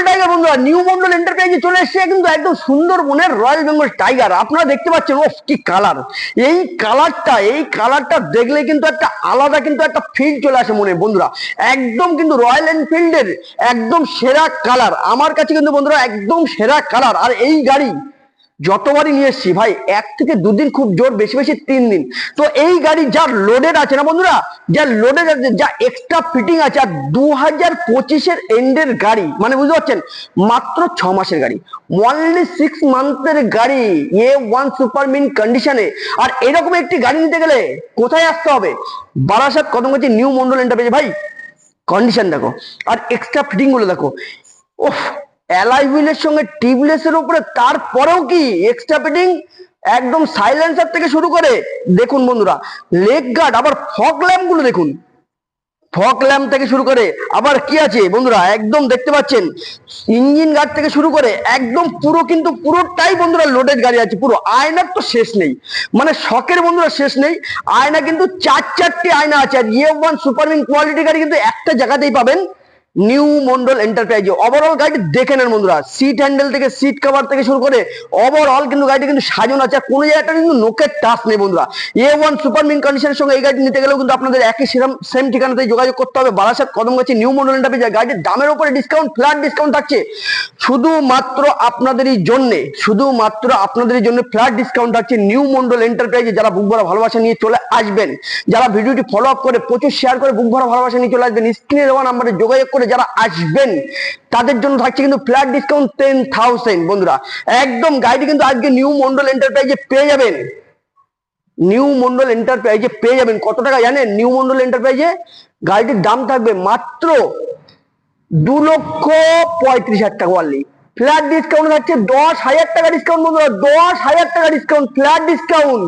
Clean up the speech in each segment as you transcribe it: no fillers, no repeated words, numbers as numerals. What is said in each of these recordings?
Tiger বন্ধুরা, new Mondal এন্টারপ্রাইজে চলে এসেছে কিন্তু একদম সুন্দরবনের রয়্যাল বেঙ্গল টাইগার। আপনারা দেখতে পাচ্ছেন ও কি কালার। এই কালারটা দেখলে কিন্তু একটা আলাদা কিন্তু একটা ফিল চলে আসে মনে বন্ধুরা। একদম কিন্তু রয়্যাল এনফিল্ডের একদম সেরা কালার আমার কাছে কিন্তু বন্ধুরা, একদম সেরা কালার। আর এই গাড়ি যতবারই নিয়ে এসছি ভাই, 1 থেকে 2 দিন, খুব জোর বেশি বেশি 3 দিন। তো এই গাড়ি যা লোডেড আছে না বন্ধুরা, যা লোডেড আছে, যা এক্সট্রা ফিটিং আছে, আর 2025-এর এন্ডের গাড়ি, মানে বুঝতে পারছেন, মাত্র 6 মাসের গাড়ি, অনলি 6 মান্থের গাড়ি, A1 সুপার মিন কন্ডিশনে। আর এরকম একটি গাড়ি নিতে গেলে কোথায় আসতে হবে? Barasat Kadamgachhi new Mondal enterprise. ভাই কন্ডিশন দেখো, আর এক্সট্রা ফিটিং গুলো দেখো, ওফ, অ্যালয় হুইলের সঙ্গে টিউবলেসের উপরে, তারপরেও কি এক্সট্রা ফিটিং, একদম সাইলেন্সার থেকে শুরু করে দেখুন বন্ধুরা, লেগ গার্ড, আবার ফগ ল্যাম্প গুলো দেখুন, ফগ ল্যাম্প থেকে শুরু করে আবার কি আছে বন্ধুরা, একদম দেখতে পাচ্ছেন ইঞ্জিন গার্ড থেকে শুরু করে একদম পুরো, কিন্তু পুরোটাই বন্ধুরা লোডেড গাড়ি আছে। পুরো আয়নার তো শেষ নেই, মানে শখের বন্ধুরা শেষ নেই। আয়না কিন্তু 4-4টি আয়না আছে। আর A1 সুপারমিন কোয়ালিটি গাড়ি কিন্তু একটা জায়গাতেই পাবেন, নিউ মন্ডল এন্টারপ্রাইজে। ওভারঅল গাড়ি দেখে নেন বন্ধুরা, সিট হ্যান্ডেল থেকে সিট কভার থেকে শুরু করে ওভারঅল কিন্তু গাড়িটি কিন্তু সাজানো আছে, কোনো জায়গাটা কিন্তু নোকের টাচ নেই বন্ধুরা। A1 সুপার মিন কন্ডিশনের সঙ্গে এই গাড়ি নিতে গেলেও কিন্তু আপনাদের একই সেম ঠিকানাতেই যোগাযোগ করতে হবে, বারাসাত কদমগাছি নিউ মন্ডল এন্টারপ্রাইজ। গাড়ির দামের উপরে ডিসকাউন্ট, ফ্ল্যাট ডিসকাউন্ট থাকছে শুধুমাত্র আপনাদেরই জন্য, শুধুমাত্র আপনাদেরই জন্য ফ্ল্যাট ডিসকাউন্ট থাকছে নিউ মন্ডল এন্টারপ্রাইজে। যারা বুক ভরা ভালোবাসা নিয়ে চলে আসবেন, যারা ভিডিওটি ফলো আপ করে প্রচুর শেয়ার করে বুক ভরা ভালোবাসা নিয়ে চলে আসবেন, স্ক্রিনে দেওয়া নাম্বারে যোগাযোগ করে যারা আসবেন, তাদের জন্য থাকছে কিন্তু ফ্ল্যাট ডিসকাউন্ট 10,000 বন্ধুরা। একদম গাড়িটি কিন্তু আজকে নিউ মন্ডল এন্টারপ্রাইজে পেয়ে যাবেন, নিউ মন্ডল এন্টারপ্রাইজে পেয়ে যাবেন। কত টাকা জানেন? নিউ মন্ডল এন্টারপ্রাইজে গাড়িটির দাম থাকবে মাত্র 2,35,000 টাকা অনলি। ফ্ল্যাট ডিসকাউন্ট থাকছে 10,000 টাকা ডিসকাউন্ট বন্ধুরা, 10,000 টাকা ডিসকাউন্ট, ফ্ল্যাট ডিসকাউন্ট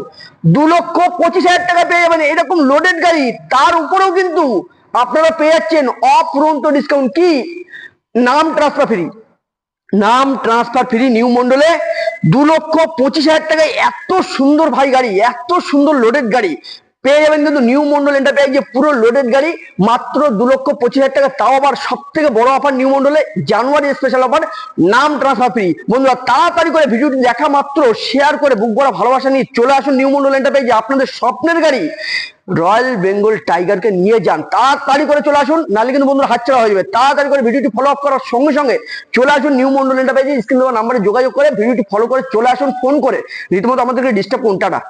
2,25,000 টাকা পেয়ে যাবেন এরকম লোডেড গাড়ি। তার উপরেও কিন্তু আপনারা পেয়ে যাচ্ছেন অফুরন্ত ডিসকাউন্ট। কি? নাম ট্রান্সফার ফ্রি, নাম ট্রান্সফার ফ্রি নিউ মন্ডলে 2,25,000 টাকায় এত সুন্দর ভাই গাড়ি, এত সুন্দর লোডেড গাড়ি পেয়ে যাবেন কিন্তু নিউ মন্ডল এন্টারপ্রাইজে। পুরো লোডেড গাড়ি মাত্র 2,25,000 টাকা, তাও আবার সব থেকে বড় অফার নিউ মন্ডলে, জানুয়ারি স্পেশাল অফার, নাম ট্রান্সফার ফ্রি। বন্ধুরা তাড়াতাড়ি করে ভিডিওটি দেখা মাত্র শেয়ার করে বুক ভরা ভালোবাসা নিয়ে চলে আসুন নিউ মন্ডল এন্টারপ্রাইজে। আপনাদের স্বপ্নের গাড়ি রয়্যাল বেঙ্গল টাইগারকে নিয়ে যান, তাড়াতাড়ি করে চলে আসুন, নাহলে কিন্তু বন্ধুরা হাতছাড়া হয়ে যাবে। তাড়াতাড়ি করে ভিডিওটি ফলো আপ করার সঙ্গে সঙ্গে চলে আসুন নিউ মন্ডল এন্টারপ্রাইজে, স্ক্রিনে দেওয়া নাম্বারে যোগাযোগ করে ভিডিওটি ফলো করে চলে আসুন, ফোন করে রীতিমতো আমাদেরকে ডিস্টার্ব করুন। টাটা।